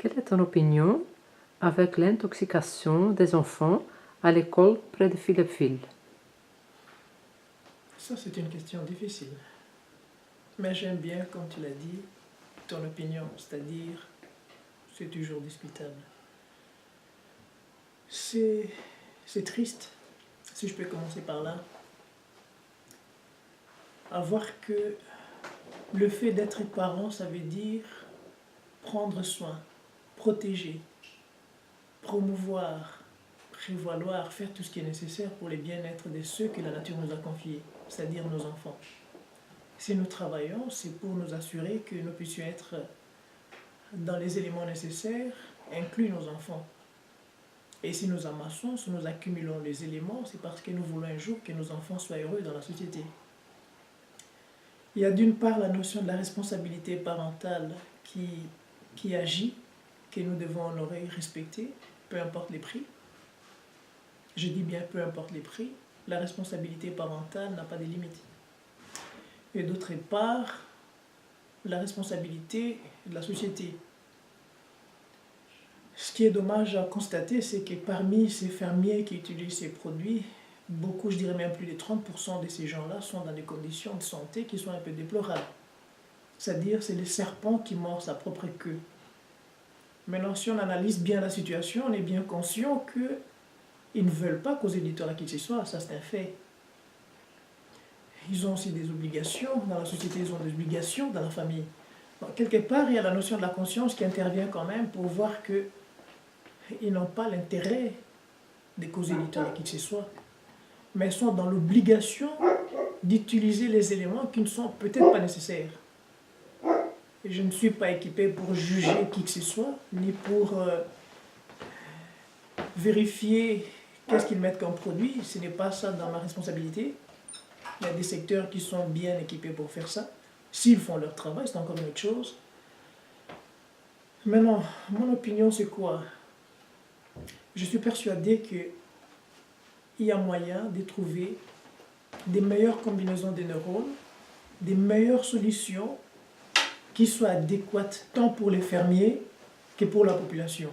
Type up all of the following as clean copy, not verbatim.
Quelle est ton opinion avec l'intoxication des enfants à l'école près de Philippeville? Ça, c'est une question difficile. Mais j'aime bien, comme tu l'as dit, ton opinion, c'est-à-dire, c'est toujours discutable. C'est triste, si je peux commencer par là, à voir que le fait d'être parent, ça veut dire prendre soin, protéger, promouvoir, prévaloir, faire tout ce qui est nécessaire pour le bien-être de ceux que la nature nous a confiés, c'est-à-dire nos enfants. Si nous travaillons, c'est pour nous assurer que nous puissions être dans les éléments nécessaires, inclus nos enfants. Et si nous amassons, si nous accumulons les éléments, c'est parce que nous voulons un jour que nos enfants soient heureux dans la société. Il y a d'une part la notion de la responsabilité parentale qui agit, que nous devons honorer et respecter, peu importe les prix. Je dis bien peu importe les prix, la responsabilité parentale n'a pas de limites. Et d'autre part, la responsabilité de la société. Ce qui est dommage à constater, c'est que parmi ces fermiers qui utilisent ces produits, beaucoup, je dirais même plus de 30% de ces gens-là sont dans des conditions de santé qui sont un peu déplorables. C'est-à-dire, c'est le serpent qui mord sa propre queue. Maintenant, si on analyse bien la situation, on est bien conscient qu'ils ne veulent pas causer du tort à qui que ce soit, ça c'est un fait. Ils ont aussi des obligations, dans la société ils ont des obligations, dans la famille. Donc, quelque part, il y a la notion de la conscience qui intervient quand même pour voir qu'ils n'ont pas l'intérêt de causer du tort à qui que ce soit, mais ils sont dans l'obligation d'utiliser les éléments qui ne sont peut-être pas nécessaires. Et je ne suis pas équipé pour juger qui que ce soit, ni pour vérifier qu'est-ce qu'ils mettent comme produit, ce n'est pas ça dans ma responsabilité. Il y a des secteurs qui sont bien équipés pour faire ça. S'ils font leur travail, c'est encore une autre chose. Maintenant, mon opinion, c'est quoi? Je suis persuadé qu'il y a moyen de trouver des meilleures combinaisons de neurones, des meilleures solutions qui soient adéquates tant pour les fermiers que pour la population.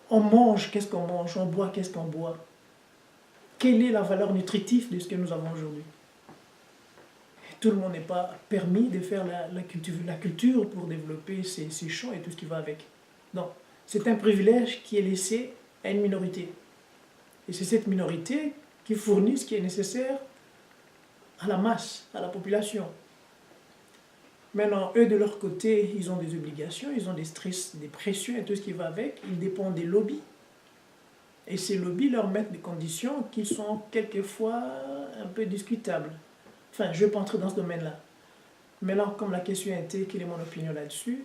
On mange, qu'est-ce qu'on mange? On boit, qu'est-ce qu'on boit? Quelle est la valeur nutritive de ce que nous avons aujourd'hui? Tout le monde n'est pas permis de faire la culture pour développer ses champs et tout ce qui va avec. Donc, c'est un privilège qui est laissé à une minorité. Et c'est cette minorité qui fournit ce qui est nécessaire à la masse, à la population. Maintenant, eux, de leur côté, ils ont des obligations, ils ont des stress, des pressions et tout ce qui va avec. Ils dépendent des lobbies. Et ces lobbies leur mettent des conditions qui sont quelquefois un peu discutables. Enfin, je ne vais pas entrer dans ce domaine-là. Maintenant, comme la question était, quelle est mon opinion là-dessus?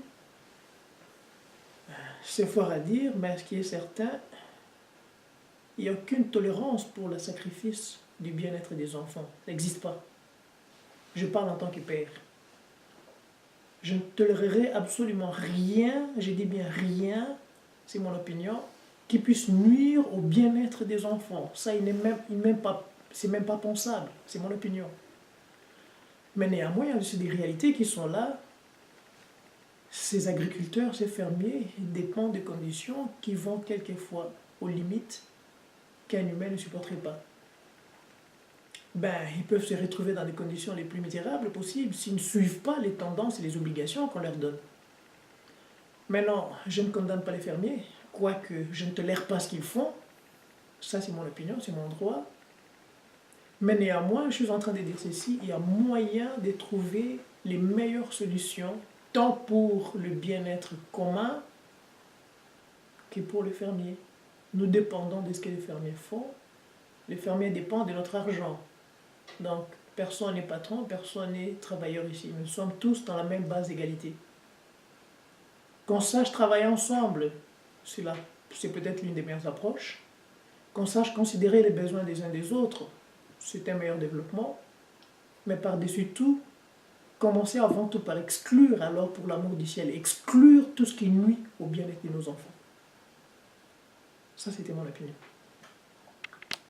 C'est fort à dire, mais ce qui est certain, il n'y a aucune tolérance pour le sacrifice du bien-être des enfants. Ça n'existe pas. Je parle en tant que père. Je ne tolérerai absolument rien, je dis bien rien, c'est mon opinion, qui puisse nuire au bien-être des enfants. Ça, c'est même pas pensable, c'est mon opinion. Mais néanmoins, il y a aussi des réalités qui sont là. Ces agriculteurs, ces fermiers dépendent de conditions qui vont quelquefois aux limites qu'un humain ne supporterait pas. Ils peuvent se retrouver dans des conditions les plus misérables possibles s'ils ne suivent pas les tendances et les obligations qu'on leur donne. Maintenant, je ne condamne pas les fermiers, quoique je ne tolère pas ce qu'ils font. Ça, c'est mon opinion, c'est mon droit. Mais néanmoins, je suis en train de dire ceci, il y a moyen de trouver les meilleures solutions, tant pour le bien-être commun que pour les fermiers. Nous dépendons de ce que les fermiers font. Les fermiers dépendent de notre argent. Donc, personne n'est patron, personne n'est travailleur ici. Nous sommes tous dans la même base d'égalité. Qu'on sache travailler ensemble, c'est peut-être l'une des meilleures approches. Qu'on sache considérer les besoins des uns des autres, c'est un meilleur développement. Mais par-dessus tout, commencer avant tout par exclure, alors pour l'amour du ciel, exclure tout ce qui nuit au bien-être de nos enfants. Ça, c'était mon opinion.